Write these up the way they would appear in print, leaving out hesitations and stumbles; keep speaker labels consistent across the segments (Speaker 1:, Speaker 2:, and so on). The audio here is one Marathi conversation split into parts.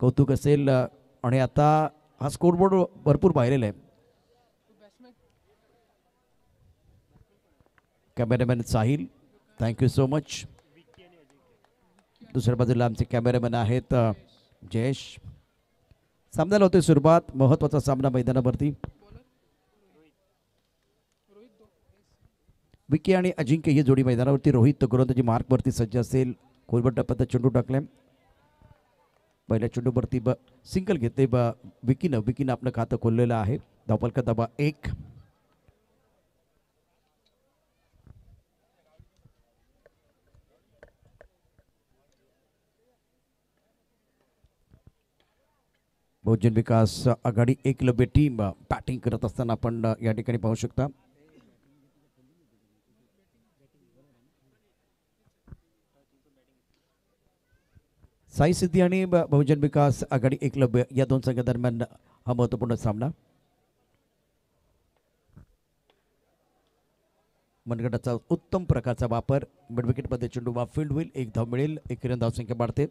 Speaker 1: कौतुक असेल आणि आता हा स्कोरबोर्ड भरपूर पाहिलेला आहे. Cameraman Sahil, thank you so much. दुसऱ्या बाजूला आमचे कॅमेरामॅन आहेत जयेश. सामन्याला होते सुरुवात. महत्वाचा सामना मैदानावरती. विकी आणि अजिंक्य ही जोडी मैदानावरती. रोहित गोलंदाजी मार्कवरती सज्ज असेल. खोलवर टप्प्यात चेंडू टाकले. पहिल्या चेंडूवरती सिंगल घेतले विकीनं आपलं खातं खोललेलं आहे. धावफलक दबा 1. बहुजन विकास आघाडी एकलव्य टीम बॅटिंग करत असताना आपण या ठिकाणी पाहू शकता. साई सिद्धी आणि बहुजन विकास आघाडी एकलव्य या दोन संघादरम्यान हा महत्वपूर्ण सामना. मनगटाचा उत्तम प्रकारचा वापर. मिडविकेटमध्ये चेंडू फील्ड होईल. 1 धाव मिळेल. 1 धावसंख्या वाढते.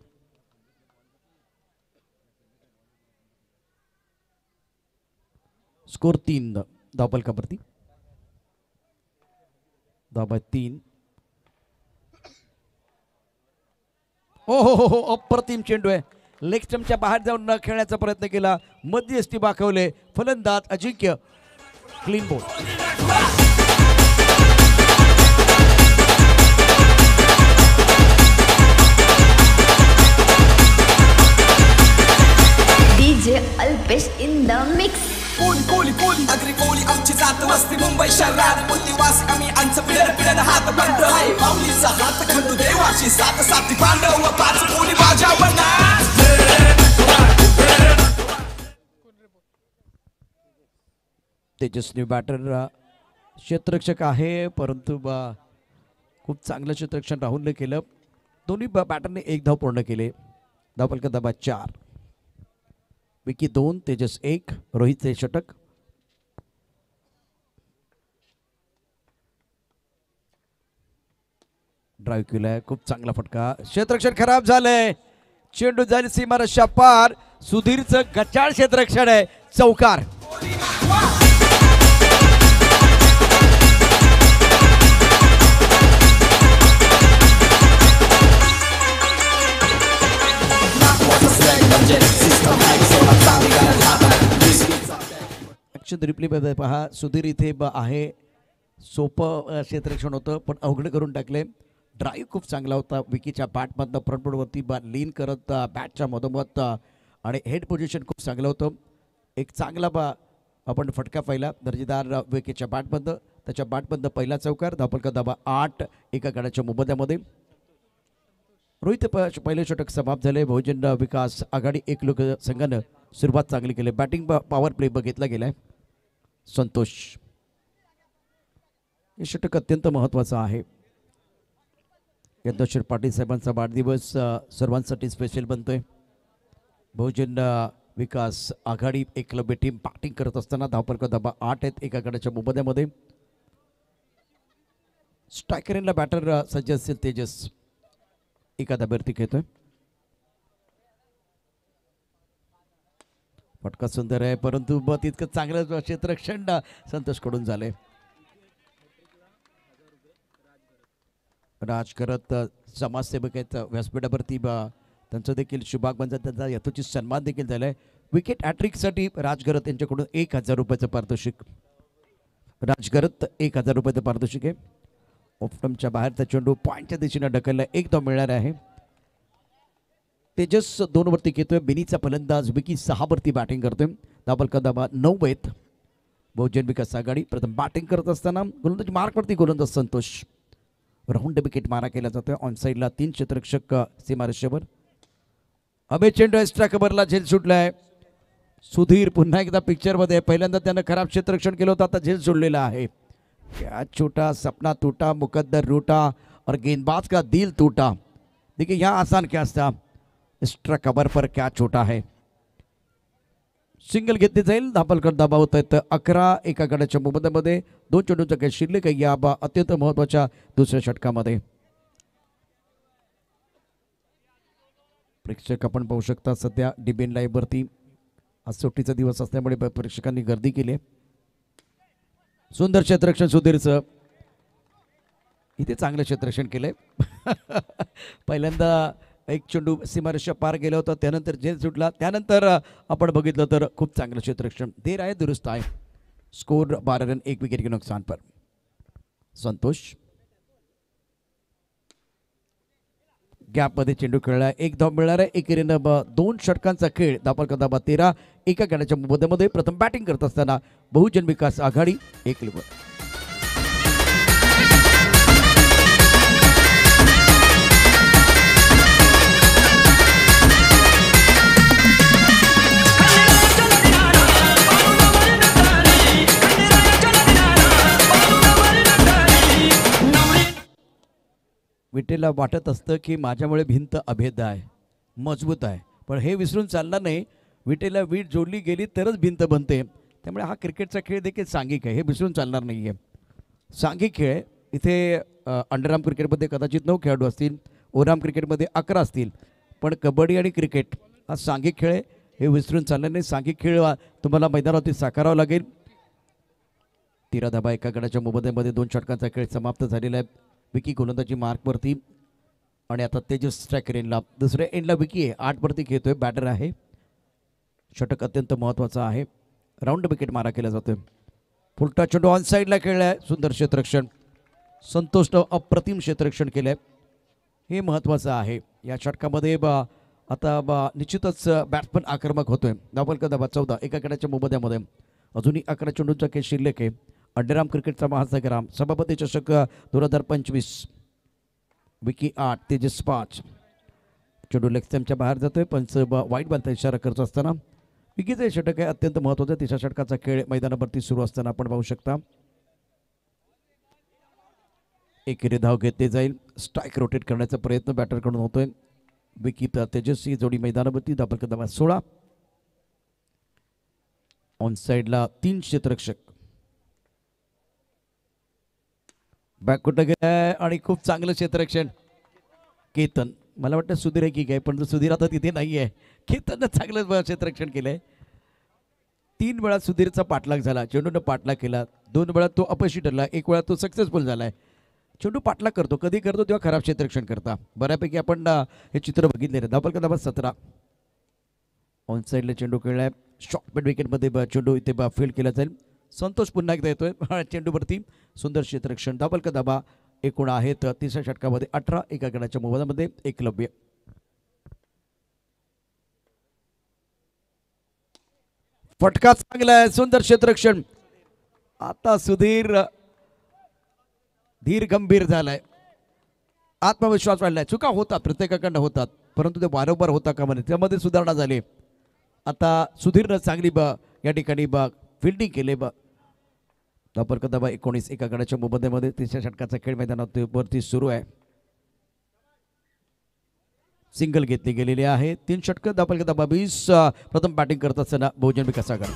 Speaker 1: स्कोर 3 धावफलकावरती. धाव 3. हो अप्रतिम चेंडू आहे. लेग स्टंपच्या बाहेर जाऊन न खेळण्याचा प्रयत्न केला. मध्यस्थी दाखवले फलंदाज Ajinkya. Clean ball.
Speaker 2: DJ Alpesh in the mix.
Speaker 3: Koli Agri Koli आमची जात वस्ती मुंबई शहरात. बुद्धिवास आम्ही आमचं पिढ्यान हात बंद आहे. माऊलीचा हात खंडू देवाची सात साती पांडव 5 कोली वाजावं ना.
Speaker 1: तेजस्वी बॅटर क्षेत्ररक्षक आहे, परंतु खूप चांगलं क्षेत्ररक्षण राहुलने केलं. दोन्ही बॅटरने 1 धाव पूर्ण केले. धावफलक दबा 4. विकी 2, तेजस 1. रोहितचे षटक. ड्राईव्ह केलाय. खूप चांगला फटका. क्षेत्ररक्षण खराब झालंय. चेंडू झाली सीमारेषा पार. सुधीरचं गचाळ क्षेत्ररक्षण आहे. चौकार. रिप्ले पहा. सुधीर इथे आहे. सोपं क्षेत्ररक्षण होतं पण अवघड करून टाकले. ड्राईव्ह खूप चांगला होता. विकीच्या बॅटमधनं फ्रंटबोर्डवरती लीन करत बॅटच्या मधोमध आणि हेड पोझिशन खूप चांगलं होतं. एक चांगला आपण फटका पाहिला दर्जेदार विकीच्या बॅटमधनं. त्याच्या बॅटमधनं पहिला चौकार. धावफलक दबा 8 एका गड्याच्या मोबदल्यामध्ये. रोहित पहिले षटक समाप्त झाले. बहुजन विकास आघाडी एकलव्य संघानं सुरुवात चांगली केली. बॅटिंग पॉवर प्ले बघितला गेलाय. संतोष. हे षटक अत्यंत महत्त्वाचं आहे. यज्ञेश्वर पाटील साहेबांचा वाढदिवस सर्वांसाठी स्पेशल बनतोय. बहुजन विकास आघाडी एकलव्य टीम बॅटिंग करत असताना धावफलक दबा 8 आहेत एका गड्याच्या मोबदल्यामध्ये. स्ट्रायकरला बॅटर सज्ज असेल तेजस. एका धाब्यावरती खेळतोय. फटका सुंदर आहे, परंतु तितकं चांगलं क्षेत्ररक्षण संतोष कडून झाले. राज करत समाजसेवक आहेत व्यासपीठावरती. त्यांचं देखील शुभागमन, त्यांचा यथोचित सन्मान देखील झालाय. विकेट हॅट्रिकसाठी राज करत यांच्याकडून 1000 रुपयाचं पारितोषिक. राज करत 1000 रुपयाचं पारितोषिक आहे. ऑफस्टंपच्या बाहेरचा चेंडू पॉईंटच्या दिशेने ढकलला. 1 धाव मिळणार आहे. तेजस 2 वरती घेतोय. बिनीचा फलंदाज विकी 6 वरती बॅटिंग करतोय. धावफलक दबा 9 आहेत. बहुजन विकास आघाडी प्रथम बॅटिंग करत असताना गोलंदाज मार्कवरती गोलंदाज संतोष. राऊंड विकेट मारा केला जातोय. ऑन साईडला 3 क्षेत्ररक्षक सीमारेषेवर. अबे चेंडू एक्स्ट्रा कव्हरला झेल सुटलाय. सुधीर पुन्हा एकदा पिक्चरमध्ये. पहिल्यांदा त्यानं खराब क्षेत्ररक्षण केलं होतं, आता झेल सोडलेला आहे. क्या छोटा सपना टूटा, मुकद्दर रूटा और गेंदबाज का दिल टूटा. देखिए यहाँ आसान क्या था, एक्स्ट्रा कवर पर क्या छोटा है. सिंगल घेतली जाईल. धावफलक दबा होत आहेत 11 एका गड्याच्या मोबदल्यामध्ये. 2 चेंडूंचा काही शिल्लक आहे या अत्यंत महत्वाच्या दुसऱ्या षटकामध्ये. प्रेक्षक आपण पाहू शकता सध्या DBN लाईव्ह वरती आज सुट्टीचा दिवस असल्यामुळे प्रेक्षकांनी गर्दी केली आहे. सुंदर क्षेत्ररक्षण सुधीरचं इथे चांगलं क्षेत्ररक्षण केलंय. पहिल्यांदा एक चेंडू सीमारेषा पार गेला होता, त्यानंतर जेल सुटला, त्यानंतर आपण बघितलं तर खूप चांगलं क्षेत्ररक्षण. देर आहे दुरुस्त आहे. स्कोर 12 रन 1 विकेट के नुकसान पर. संतोष गॅपमध्ये चेंडू खेळला, एक धाव मिळणार आहे. एकेरीनं 2 षटकांचा खेळ. धावफलक क्रमांक 13 एका गटाच्या मध्ये प्रथम बॅटिंग करत असताना बहुजन विकास आघाडी 1 वर. विटेला वाटत असतं की माझ्यामुळे भिंत अभेद्य आहे, मजबूत आहे, पण हे विसरून चालणार नाही. विटेला वीट जोडली गेली तरच भिंत बनते. त्यामुळे हा क्रिकेटचा खेळ देखील सांघिक आहे, हे विसरून चालणार नाही आहे. सांघिक खेळ इथे अंडरआर्म क्रिकेटमध्ये कदाचित 9 खेळाडू असतील, ओव्हरआर्म क्रिकेटमध्ये 11 असतील, पण कबड्डी आणि क्रिकेट हा सांघिक खेळ आहे, हे विसरून चालणार नाही. सांघिक खेळ तुम्हाला मैदानावरती साकारावा लागेल. 13 धाबा एका गटाच्या मोबदल्यामध्ये 2 षटकांचा खेळ समाप्त झालेला आहे. विकी गोलंदाजी मार्कवरती आणि आता तेजस स्ट्रायकर एंडला. दुसऱ्या एंडला विकी आहे, 8 वरती खेळतोय, बॅटर आहे. षटक अत्यंत महत्त्वाचं आहे. राऊंड विकेट मारा केला जातोय. फुलटा चेंडू ऑन साईडला खेळलाय. सुंदर क्षेत्ररक्षण. संतोषनं अप्रतिम क्षेत्ररक्षण केलंय, हे महत्त्वाचं आहे. या षटकामध्ये आता निश्चितच बॅट्समन आक्रमक होतोय. धावफलक क्रमांक 14 एका गटाच्या मोबदल्यामध्ये अजूनही 11 चेंडूंचा खेळ शिल्लक आहे. अंडरआर्म क्रिकेटचा महासंग्राम सभापती चषक 2025. विकी 8 तेजस 5. चेंडू लेग स्टंपच्या बाहेर जातोय. पंच वाईट बॉलचा इशारा करत असताना विकीचं हे षटक आहे अत्यंत महत्त्वाचं. 3ऱ्या षटकाचा खेळ मैदानावरती सुरू असताना आपण पाहू शकता. एकेरी धाव घेतली जाईल. स्ट्राईक रोटेट करण्याचा प्रयत्न बॅटरकडून होतोय. विकी तेजस्वी जोडी मैदानावरती. धावफलक क्रमांक 16. ऑन साईडला 3 क्षेत्ररक्षक. बॅक कुठं गेलाय आणि खूप चांगलं क्षेत्ररक्षण. केतन, मला वाटतं सुधीर आहे की काय, पण सुधीर आता तिथे नाही आहे. केतननं चांगलं क्षेत्ररक्षण केलंय. 3 वेळा सुधीरचा पाठलाग झाला, चेंडूनं पाठलाग केला. 2 वेळा तो अपयशी ठरला, 1 वेळा तो सक्सेसफुल झालाय. चेंडू पाठलाग करतो, कधी करतो तेव्हा खराब क्षेत्ररक्षण करता. बऱ्यापैकी आपण हे चित्र बघितले. धावफलक क्रमांक 17. ऑन साईडला चेंडू खेळलाय. शॉर्ट मिड विकेटमध्ये चेंडू इथे फील्ड केला जाईल. संतोष पुन्हा एकदा येतोय चेंडूवरती. सुंदर क्षेत्ररक्षण. धावफलक क्रमांक 19 आहेत. 3ऱ्या षटकामध्ये 18 एका गटाच्या मोबदल्यामध्ये एकलव्य. फटका चांगला आहे. सुंदर क्षेत्ररक्षण. आता सुधीर धीर गंभीर झालाय. आत्मविश्वास वाढलाय. चुका होतात, प्रत्येकाकडनं होतात, परंतु ते वारंवार होता का म्हणे, त्यामध्ये सुधारणा झाली. आता सुधीरनं चांगली या ठिकाणी फिल्डिंग केले. धावफलक क्रमांक 19 एका गटाच्या मोबदल्यामध्ये 3ऱ्या षटकाचा खेळ मैदानावरती सुरू आहे. सिंगल घेतली गेलेली आहे. 3 षटकं. धावफलक क्रमांक 20 प्रथम बॅटिंग करत असताना बहुजन विकास आघाडी.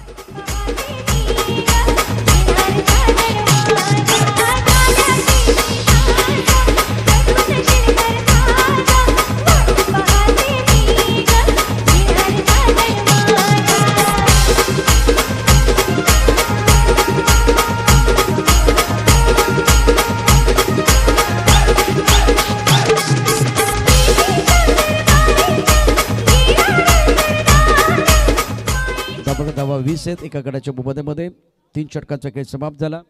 Speaker 1: धावा 20 आहेत एका गटाच्या मोबदल्यामध्ये. 3 षटकांचा खेळ समाप्त झाला.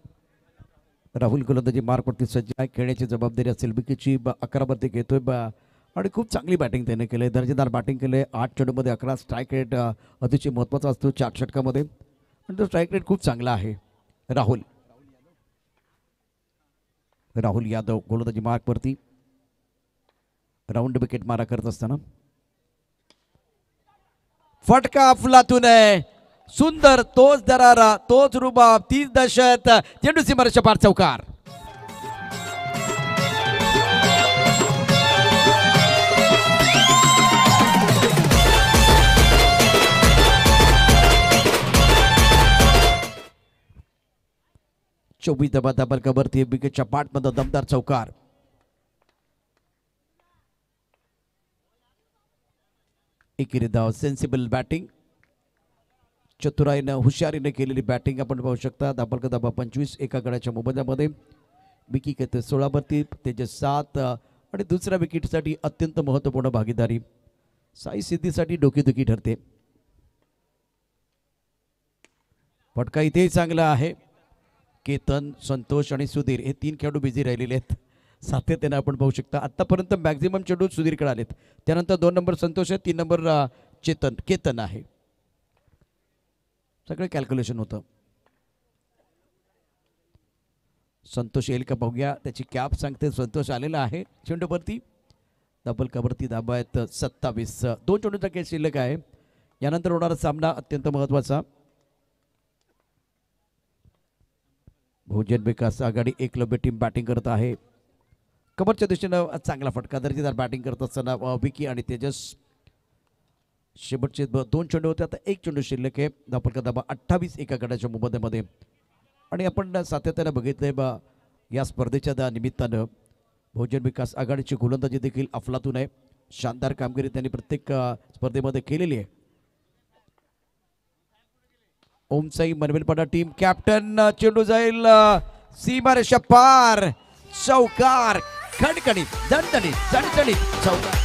Speaker 1: राहुल गोलंदाजी मार्कवरती सज्ज आहे. खेळण्याची जबाबदारी असेल विकीची. 11 वरती घेतोय आणि खूप चांगली बॅटिंग त्याने केली. दर्जेदार बॅटिंग केले. 8 चेंडूमध्ये 11. स्ट्राईक रेट अतिशय महत्त्वाचा असतो 4 षटकामध्ये, आणि तो स्ट्राईक रेट खूप चांगला आहे. राहुल यादव गोलंदाजी मार्कवरती. राऊंड विकेट मारा करत असताना फटका अफलातून आहे. सुंदर. तोच दरारा, तोच रुबाब, 30 दशक. चेंडू सीमारेषा पार. चौकार. चौबीस धावफलकावरती विकेटच्या पाठमध्ये दमदार चौकार. एकेरी धाव. सेन्सिबल बॅटिंग, चतुराईनं हुशारीने केलेली बॅटिंग आपण पाहू शकता. धाबा धाबा 25 एका गड्याच्या मोबदल्यामध्ये. विकी घेते 16 वरती, तेजस 7 आणि दुसऱ्या विकेटसाठी अत्यंत महत्त्वपूर्ण भागीदारी साई सिद्धीसाठी डोकेदुखी ठरते. फटका इथेही चांगला आहे. केतन, संतोष आणि सुधीर हे 3 खेळाडू बिझी राहिलेले आहेत. सातत्याने आपण पाहू शकता आतापर्यंत मॅक्झिमम चेंडू सुधीरकडे आलेत. त्यानंतर 2 नंबर संतोष आहे, 3 नंबर केतन आहे. सगळं कॅल्क्युलेशन होतं. संतोष येईल का बघूया. त्याची कॅप सांगते संतोष आलेला आहे. चेंडूवरती डबल कवरती धाबा आहेत 27. 2 चेंडूचा खेळ शिल्लक आहे. यानंतर होणारा सामना अत्यंत महत्त्वाचा. बहुजन विकास आघाडी एकलव्य टीम बॅटिंग करत आहे. कबरच्या दिशेनं चांगला फटका दर्जेदार बॅटिंग करत असताना विकी आणि तेजस. शेवटचे 2 चेंडू होते, आता 1 चेंडू शिल्लक आहे. धाबा 28 एका गटाच्या मोबदल्यामध्ये. आणि आपण सातत्याने बघितलंय या स्पर्धेच्या निमित्तानं बहुजन विकास आघाडीची गोलंदाजी देखील अफलातून आहे. शानदार कामगिरी त्यांनी प्रत्येक स्पर्धेमध्ये केलेली आहे. Omsai Manvelpada team captain. चेंडू जाईल सीमारेषा पार. चौकार खणखणीत दणदणीत चणचणीत चौकार.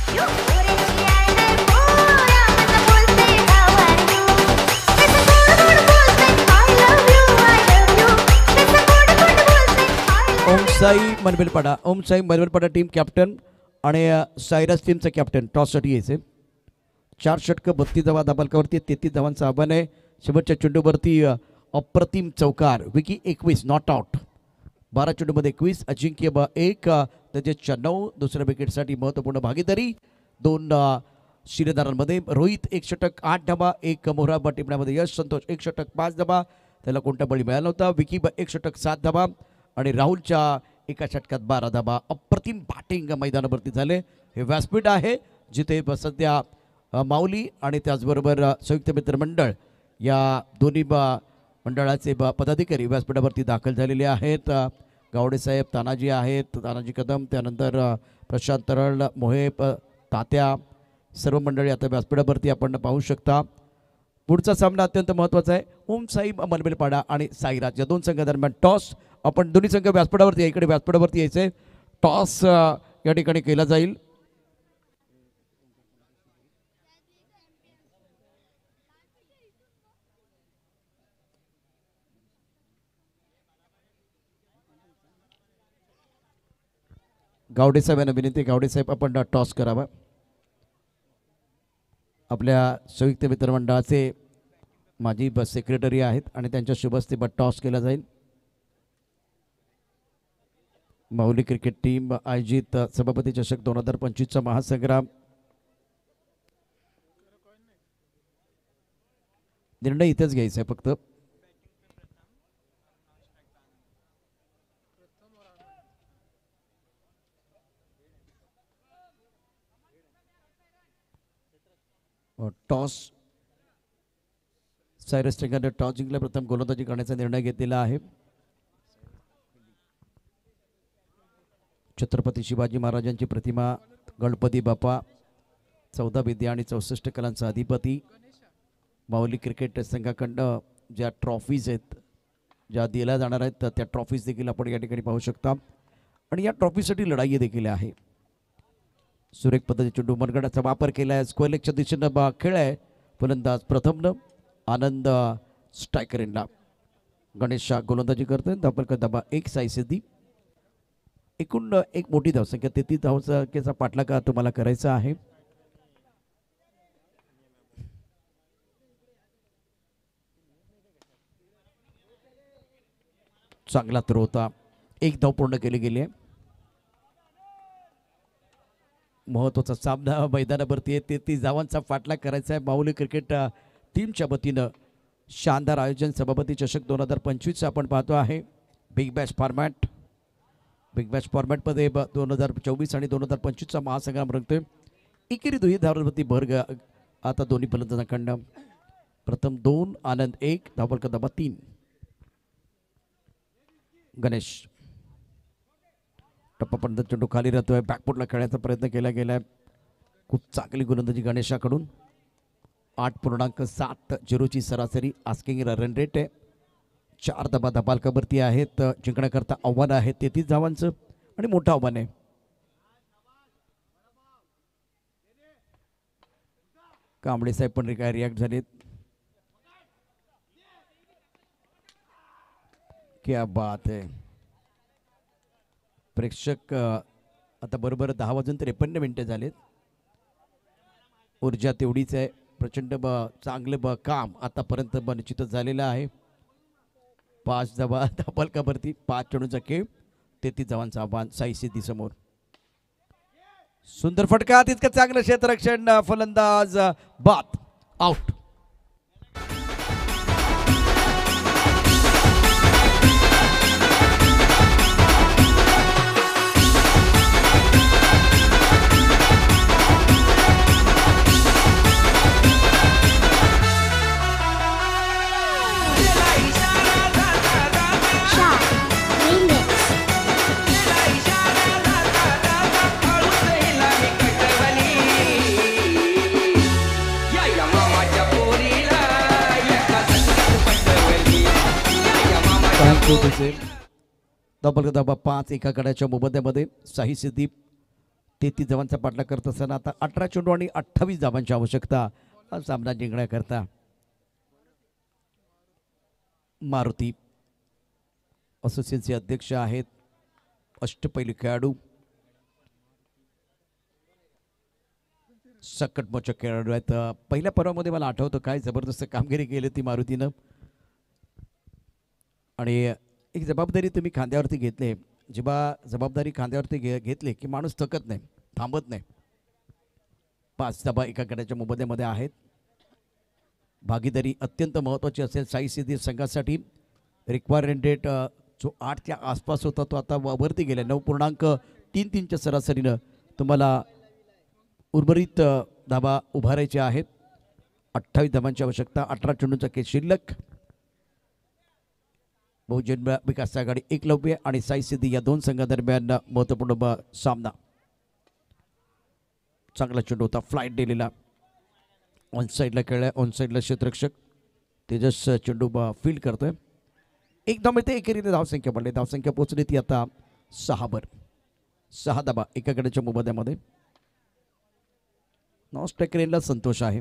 Speaker 1: ओमसाई मनवेलपाडा टीम कॅप्टन आणि सायरस टीमचं कॅप्टन टॉससाठी यायचे. 4 षटकं 32 धावा धाबलकावरती 33 धावांचं आव्हान आहे. शेवटच्या चेंडूवरती अप्रतिम चौकार. Vicky 21 not out. 12 चेंडूमध्ये 21. अजिंक्य 1 त्याच्या 9. दुसऱ्या विकेटसाठी महत्त्वपूर्ण भागीदारी 2 शिलेदारांमध्ये. रोहित 1 षटक 8 धाबा. 1 मोहरा टिपण्यामध्ये यश. संतोष 1 षटक 5 धाबा. त्याला कोणता बळी मिळाला नव्हता. विकी 1 षटक 7 धाबा आणि राहुलच्या 1 षटकात 12 धाबा. अप्रतिम बॅटिंग मैदानावरती झाले. हे व्यासपीठ आहे जिथे सध्या माऊली आणि त्याचबरोबर संयुक्त मित्र मंडळ या दोन्ही मंडळाचे पदाधिकारी व्यासपीठावरती दाखल झालेले आहेत. गावडे साहेब, तानाजी आहेत, तानाजी कदम, त्यानंतर प्रशांत तरळ, मोहे, तात्या, सर्व मंडळी आता व्यासपीठावरती आपण पाहू शकता. पुढचा सामना अत्यंत महत्त्वाचा आहे. ओमसाई मनवेलपाडा आणि साईराज या 2 संघादरम्यान टॉस. आपण दोन्ही संघ व्यासपीठावरती इकडे व्यासपीठावरती यायचे. टॉस या ठिकाणी केला जाईल. गावडे साहेब यांना विनंती. गावडे साहेब आपण टॉस करावा. आपल्या संयुक्त मित्रमंडळाचे माजी सेक्रेटरी आहेत आणि त्यांच्या शुभ हस्ते टॉस केला जाईल. माऊली क्रिकेट टीम आयोजित सभापती चषक 2025चा महासंग्राम. निर्णय इथेच घ्यायचा आहे फक्त. टॉस सायरस टेंगाने टॉस जिंकला. प्रथम गोलंदाजी करण्याचा निर्णय घेतलेला आहे. छत्रपती शिवाजी महाराजांची प्रतिमा, गणपती बाप्पा, 14 विद्या आणि 64 कलांचा अधिपती. माऊली क्रिकेट संघाकडं ज्या ट्रॉफीज आहेत ज्या दिल्या जाणार आहेत त्या ट्रॉफीज देखील आपण या ठिकाणी पाहू शकता. आणि या ट्रॉफीसाठी लढाई देखील आहे. सुरेख पद्धतीने चेंडू मनगडाचा वापर केला आहे. स्क्वेअर लेगच्या दिशेनं खेळ आहे. फलंदाज प्रथमनं आनंद स्ट्रायकर यांना. गणेश गोलंदाजी करतोय. धाबा 1 साई सिद्धी. एकूण एक मोठी धावसंख्या 33 धावसंख्येचा पाठलाग तुम्हाला करायचा आहे. चांगला थ्रो होता. 1 धाव पूर्ण केली गेली आहे. महत्त्वाचा सामना मैदानावरती आहे. 33 धावांचा पाठलाग करायचा आहे माऊली क्रिकेट टीमच्या वतीनं. शानदार आयोजन. सभापती चषक 2025 आपण पाहतो आहे. Big Bash format. Big Bash फॉर्मॅटमध्ये 2024 आणि 2025चा महासंग्राम रंगतोय. एकेरी 2 धावांवरती भर आता दोन्ही फलंदाजांकडनं. प्रथम 2 आनंद 1 धाबा 3. गणेश टप्पापर्यंत चेंडू खाली राहतोय. बॅकफुटला खेळण्याचा प्रयत्न केला गेलाय. खूप चांगली गोलंदाजी गणेशाकडून. 8.7 सरासरी आस्किंग रन रेट आहे. 4 धाबा धबालकावरती आहेत. जिंकण्याकरता आव्हान आहे 33 धावांचं आणि मोठं आव्हान आहे. कांबळे साहेब पण काय रिॲक्ट झालेत. क्या बात आहे. प्रेक्षक आता बरोबर 10:53 झालेत. ऊर्जा तेवढीच आहे. प्रचंड चांगलं काम आतापर्यंत निश्चितच झालेलं आहे. 5 धावा धबालकावरती 5 चेंडूंचा खेळ 33 धावांचं आव्हान साई सिद्धी समोर. सुंदर फटका तितकं चांगलं क्षेत्ररक्षण. फलंदाज बाद आउट. डबल धाबा 5 एका गड्याच्या मोबदल्यामध्ये साई सिद्धी 33 धावांचा पाठलाग करत असताना आता 18 चेंडू आणि 28 धावांची आवश्यकता हा सामना जिंकण्याकरता. मारुती असोसिएशनचे अध्यक्ष आहेत. अष्टपैलू खेळाडू सकटमोचक खेळाडू आहेत. पहिल्या पर्वामध्ये मला आठवतं काय जबरदस्त कामगिरी केली ती मारुतीनं. आणि एक जबाबदारी तुम्ही खांद्यावरती घेतली. जेव्हा जबाबदारी खांद्यावरती घेतली की माणूस थकत नाही, थांबत नाही. 5 धाबा एका गड्याच्या मोबदल्यामध्ये आहेत. भागीदारी अत्यंत महत्त्वाची असेल साई सिद्धी संघासाठी. रिक्वायरमेंट रेट जो 8च्या आसपास होता तो आता वरती गेला. 9.33च्या सरासरीनं तुम्हाला उर्वरित धाबा उभारायचे आहेत. 28 धाबांची आवश्यकता. 18 चेंडूंचा खेळ शिल्लक. बहुजन विकास आघाडी एकलव्य आणि साई सिद्धी या दोन संघादरम्यान महत्त्वपूर्ण सामना. चांगला चेंडू होता फ्लाईट दिलेला. ऑन साईडला खेळलाय. ऑन साईडला क्षेत्ररक्षक तेजस चेंडू फील्ड करतोय. 1 धाव मिळते. एकेरीने धावसंख्या पडली. धावसंख्या पोहोचली ती आता 6 6 धाबा एका गड्याच्या मोबदल्यामध्ये. नॉन स्ट्रायकरला संतोष आहे.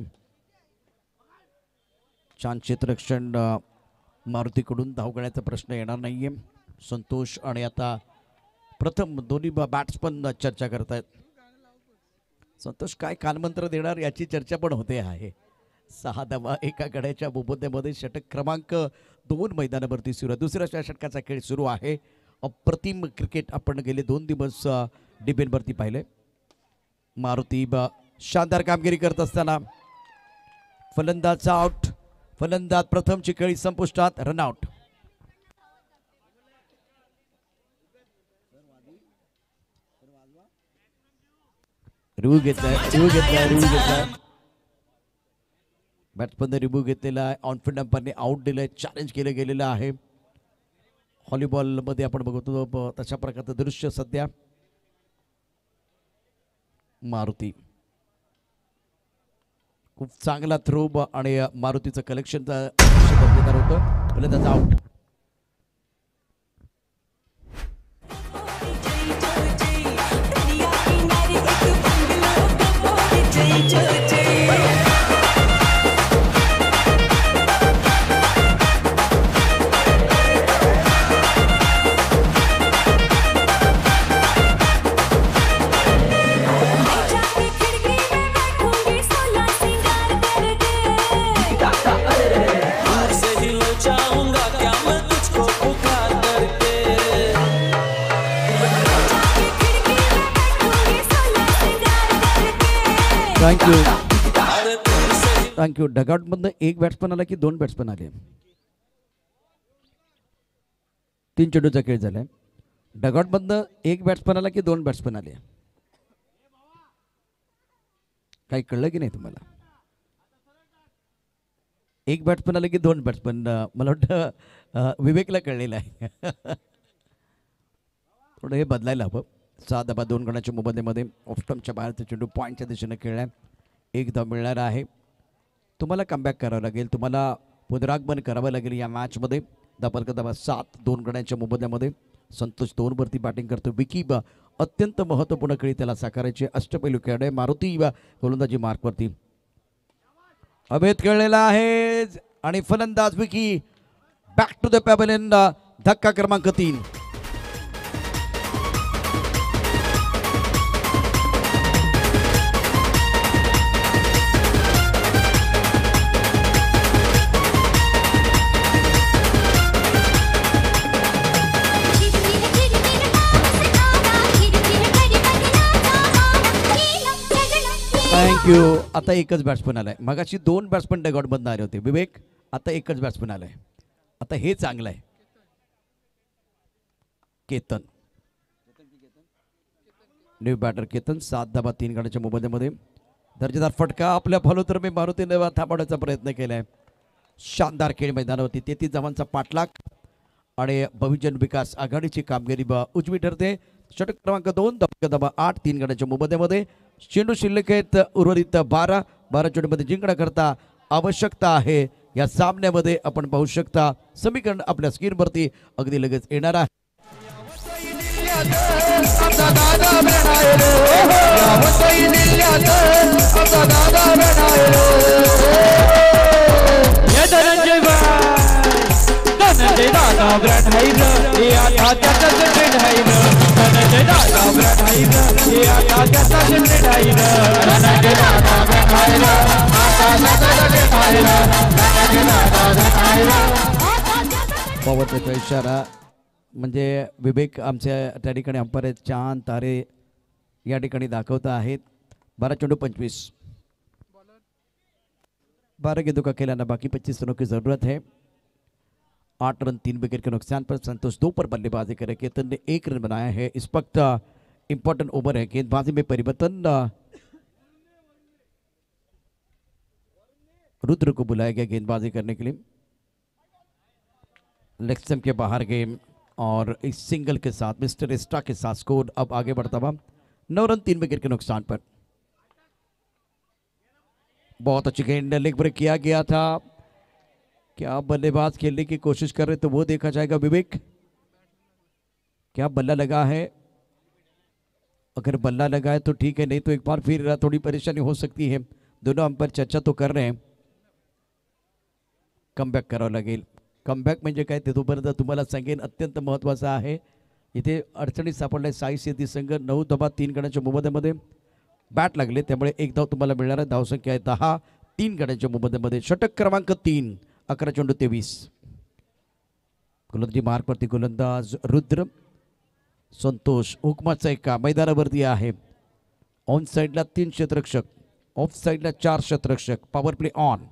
Speaker 1: छान क्षेत्ररक्षण मारुतीकडून. धाव घेण्याचा प्रश्न येणार नाहीये. संतोष आणि आता प्रथम दोन्ही बॅट्समन चर्चा करतायत. संतोष काय कानमंत्र देणार याची चर्चा पण होते आहे. 6 धावा एका गड्याच्या मोबदल्यामध्ये. षटक क्रमांक 2 मैदानावरती सुरू आहे. दुसऱ्या षटकाचा खेळ सुरू आहे. अप्रतिम क्रिकेट आपण गेले 2 दिवस डिबेनवरती पाहिले. मारुती शानदार कामगिरी करत असताना फलंदाज आउट. फलंदाज प्रथमची खेळी संपुष्टात. रनआउट. रिव्ह्यू घेतलाय. बॅट्समन रिव्ह्यू घेतलेला आहे. ऑनफिल्ड अंपायरने आउट दिलंय. चॅलेंज केलं गेलेलं आहे. व्हॉलीबॉलमध्ये आपण बघतो तशा प्रकारचं दृश्य सध्या. मारुती खूप चांगला थ्रो आणि मारुतीचं कलेक्शन दर्जेदार होतं. फलंदाज आउट. थँक्यू. डगआउटमधनं एक बॅट्समन आला की 2 बॅट्समन आले. 3 चेंडूचा खेळ झालाय. डगआउटमधनं एक बॅट्समन आला की 2 बॅट्समन आले. काही कळलं की नाही तुम्हाला? एक बॅट्समन आले की 2 बॅट्समन. मला वाटतं विवेकला कळलेलं आहे. थोडं हे बदलायला हवं. 6 धाबा 2 गणाच्या मोबदल्यामध्ये ऑफस्टम्पच्या बाहेरचा चेंडू पॉईंटच्या दिशेने खेळलाय. 1 धाव मिळणार आहे. तुम्हाला कमबॅक करावं लागेल, तुम्हाला पुनरागमन करावं लागेल या मॅचमध्ये. धावा क्रमांक 7 2 गड्यांच्या मोबदल्यामध्ये संतोष 2 वरती बॅटिंग करतो. विकी अत्यंत महत्त्वपूर्ण खेळी त्याला साकारायचे. अष्टपैलू खेळाडू आहे. मारुती गोलंदाजी मार्कवरती अभेद खेळलेला आहे आणि फलंदाज Vicky back to the pavilion. धक्का क्रमांक 3. थँक्यू. आता एकच बॅट्समन आलाय. मगाशी 2 बॅट्समन डगआउट बंद आले होते विवेक. आता एकच बॅट्समन आलाय. आता हे चांगलं आहे. केतन न्यू बॅटर केतन 7 धावा 3 गड्यांच्या मोबदल्यामध्ये. दर्जेदार फटका आपल्या फॉलोतर मी मारुतीने थांबवण्याचा प्रयत्न केलाय. शानदार खेळ मैदानावरती 33 धावांचा पाठलाग आणि बहुजन विकास आघाडीची कामगिरी उजवी ठरते. षटक क्रमांक 2 धावा 8 3 गड्यांच्या मोबदल्यामध्ये. चेंडू शिल्लक आहेत उर्वरित 12 चेंडूमध्ये जिंकण्याकरता आवश्यकता आहे. या सामन्यामध्ये आपण पाहू शकता समीकरण आपल्या स्क्रीनवरती अगदी लगेच येणार आहे. पवनचा इशारा म्हणजे विवेक आमच्या त्या ठिकाणी अंपायर चांद तारे या ठिकाणी दाखवत आहेत. 12 चेंडू 25 12 गेंदों का खेलाना बाकी 25 रनों की ज़रूरत है. 8 रन 3 विकेट के नुकसान पर संतोष 2 पर बल्लेबाजी करे. केतन ने 1 रन बनाया है. इस वक्त इंपॉर्टेंट ओवर है. गेंदबाजी में परिवर्तन. रुद्र को बुलाया गया गेंदबाजी करने के लिए. लेग स्टंप के बाहर गेम और इस सिंगल के साथ मिस्टर एस्ट्रा के साथ स्कोर अब आगे बढ़ता हुआ 9 रन 3 विकेट के नुकसान पर. बहुत अच्छी गेंद लेग ब्रेक किया गया था. क्या बल्लेबाज खेलने की कोशिश कर रहे तो वो देखा जाएगा विवेक. क्या बल्ला लगा है? अगर बल्ला लगा है तो ठीक है, नहीं तो एक बार फिर थोड़ी परेशानी हो सकती है. दोनों अंपायर चर्चा तो कर रहे हैं. कमबॅक करावं लागेल. कमबॅक म्हणजे काय ते तोपर्यंत तुम्हाला सांगेन अत्यंत महत्त्वाचं आहे. इथे अडचणीत सापडलाय साई सिद्धी संघ. 9 धावा 3 गड्यांच्या मोबदल्यामध्ये बॅट लागले त्यामुळे 1 धाव तुम्हाला मिळणार आहे. धावसंख्या आहे 10 3 गड्यांच्या मोबदल्यामध्ये. षटक क्रमांक 3 11 चेंडू 23. गोलंदाजी मार्कवरती गोलंदाज रुद्र. संतोष हुकमाचा एका मैदानावरती आहे. ऑन साईडला 3 क्षेत्ररक्षक, ऑफ साईडला 4 क्षेत्ररक्षक. Power play on.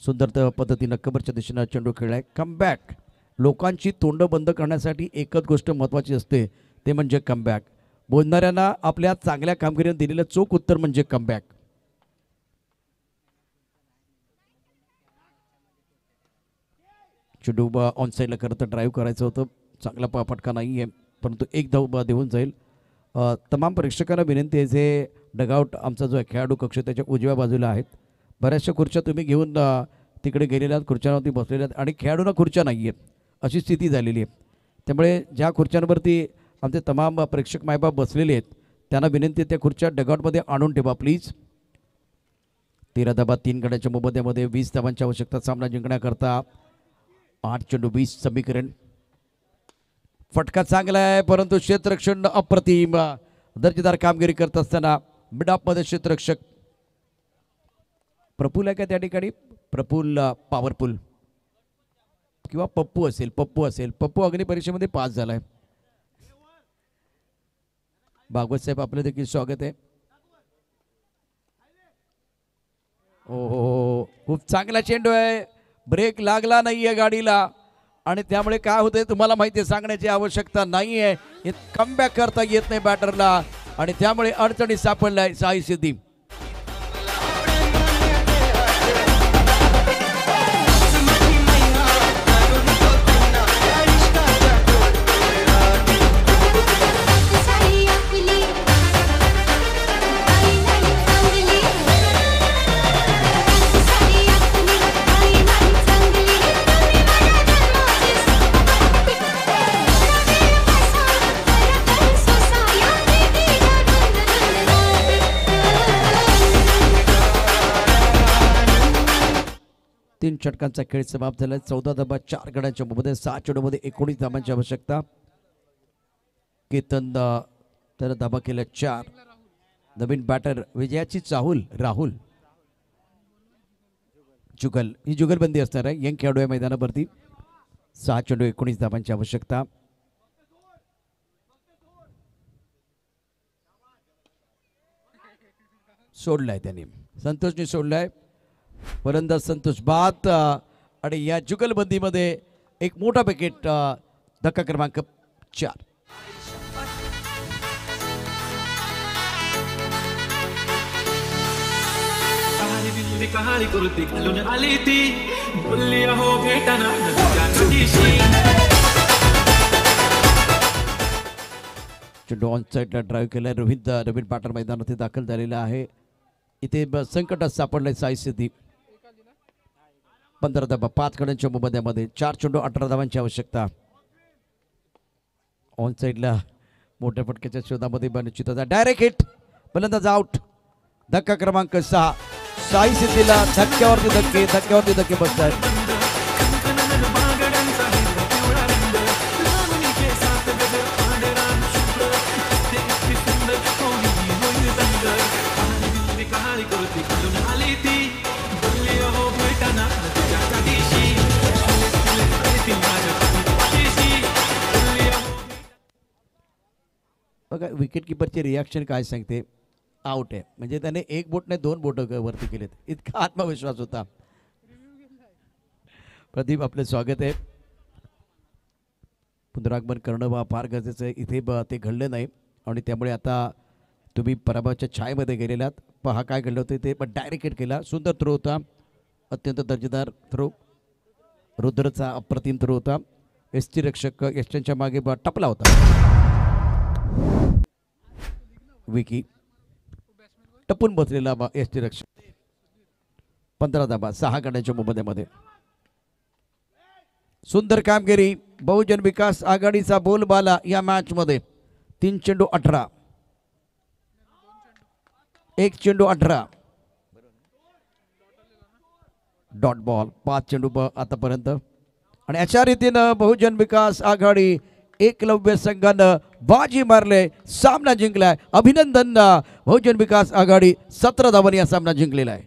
Speaker 1: सुंदर पद्धतीनं कबरच्या दिशेनं चेंडू खेळलाय. कमबॅक. लोकांची तोंड बंद करण्यासाठी एकच गोष्ट महत्त्वाची असते ते म्हणजे कमबॅक. बोलणाऱ्यांना आपल्या चांगल्या कामगिरीने दिलेलं चोख उत्तर म्हणजे कमबॅक. चेंडू ऑन साईडला खरं तर ड्राईव्ह करायचं होतं. चांगला फटका नाही आहे परंतु 1 धाव देऊन जाईल. तमाम प्रेक्षकांना विनंती आहे जे डगआउट आमचा जो खेळाडू कक्ष त्याच्या उजव्या बाजूला आहेत. बऱ्याचशा खुर्च्या तुम्ही घेऊन तिकडे गेलेल्या खुर्च्यांवरती बसलेल्या आणि खेळाडूंना खुर्च्या नाही आहेत अशी स्थिती झालेली आहे. त्यामुळे ज्या खुर्च्यांवरती आमचे तमाम प्रेक्षक मायबाप बसलेले आहेत त्यांना विनंती आहे त्या खुर्च्या डगआउटमध्ये आणून ठेवा प्लीज. 13 धावा 3 गड्यांच्या मोबदल्यामध्ये 20 धावांची आवश्यकता सामना जिंकण्याकरता. 8 चेंडू 20 समीकरण. फटका चांगला आहे परंतु क्षेत्ररक्षण अप्रतिम. दर्जेदार कामगिरी करत असताना मिड ऑफमध्ये क्षेत्ररक्षक प्रफुल्ल आहे का त्या ठिकाणी. प्रफुल्ल पॉवरफुल किंवा पप्पू असेल. पप्पू अग्नि परीक्षेमध्ये पास झालाय. भागवत साहेब आपलं देखील स्वागत आहे. हो खूप चांगला चेंडू आहे. ब्रेक लागला नाहीये गाडीला आणि त्यामुळे काय होतंय तुम्हाला माहिती आहे, सांगण्याची आवश्यकता नाहीये. कमबॅक करता येत नाही बॅटरला आणि त्यामुळे अडचणी सापडलाय साई सिद्धी. 3 षटकांचा खेळ समाप्त झाला. 14 धाबा 4 गड्यांच्या मध्ये 6 चेंडूमध्ये 19 धाबांची आवश्यकता. केतन त्याला धाबा केल्या 4. नवीन बॅटर विजयाची चाहूल राहुल जुगल, ही जुगलबंदी असणार आहे. यंग खेळाडू या मैदानावरती. 6 चेंडू 19 धाबांची आवश्यकता. सोडलाय त्यांनी, संतोषने सोडलाय. फलंदाज संतोष बाद आणि या जुगलबंदीमध्ये एक मोठा विकेट. धक्का क्रमांक 4.
Speaker 4: कहाणी कृती घालून आली ती बोलली हो भेटना नदीच्या काठीशी.
Speaker 1: चेंडू ऑन साईडला ड्राईव्ह केलाय. रोहित नवीन बॅटर मैदानात दाखल झालेला आहे. इथे संकटात सापडलाय साई सिद्धी. 15 धाबा 5 गड्यांच्या मध्ये 4 चेंडू 18 धावांची आवश्यकता. ऑन साईडला मोठ्या फटक्याच्या शोधामध्ये बनचित होता. डायरेक्ट हिट, फलंदाज आउट. धक्का क्रमांक 6. साई सिद्धीला धक्क्यावरती धक्के बसतात. बघा विकेट किपरचे रिॲक्शन काय सांगते. आउट आहे म्हणजे त्याने एक बोट नाही 2 बोट वरती केलेत. इतका आत्मविश्वास होता. प्रदीप आपले स्वागत आहे. पुनरागमन करणं फार गरजेचं आहे. इथे ते घडलं नाही आणि त्यामुळे आता तुम्ही पराभवाच्या छायेमध्ये गेलेलात. पहा काय घडलं होतं ते. पण डायरेक्ट हिट केला. सुंदर थ्रो होता, अत्यंत दर्जेदार थ्रो. रुद्रचा अप्रतिम थ्रो होता. एसटी रक्षक यष्टांच्या मागे टपला होता. विकी टपून बसलेला एसटी रक्षक. 15 धाबा 6 गड्यांच्या मध्ये. सुंदर कामगिरी बहुजन विकास आघाडीचा बोलबाला या मॅच मध्ये. 3 चेंडू 18, 1 चेंडू 18, डॉट बॉल 5 चेंडू आतापर्यंत. आणि अशा रीतीनं बहुजन विकास आघाडी एकलव्य संघानं बाजी मारले, सामना जिंकलाय. अभिनंदन. बहुजन विकास आघाडी 17 धावांनी हा सामना जिंकलेला आहे.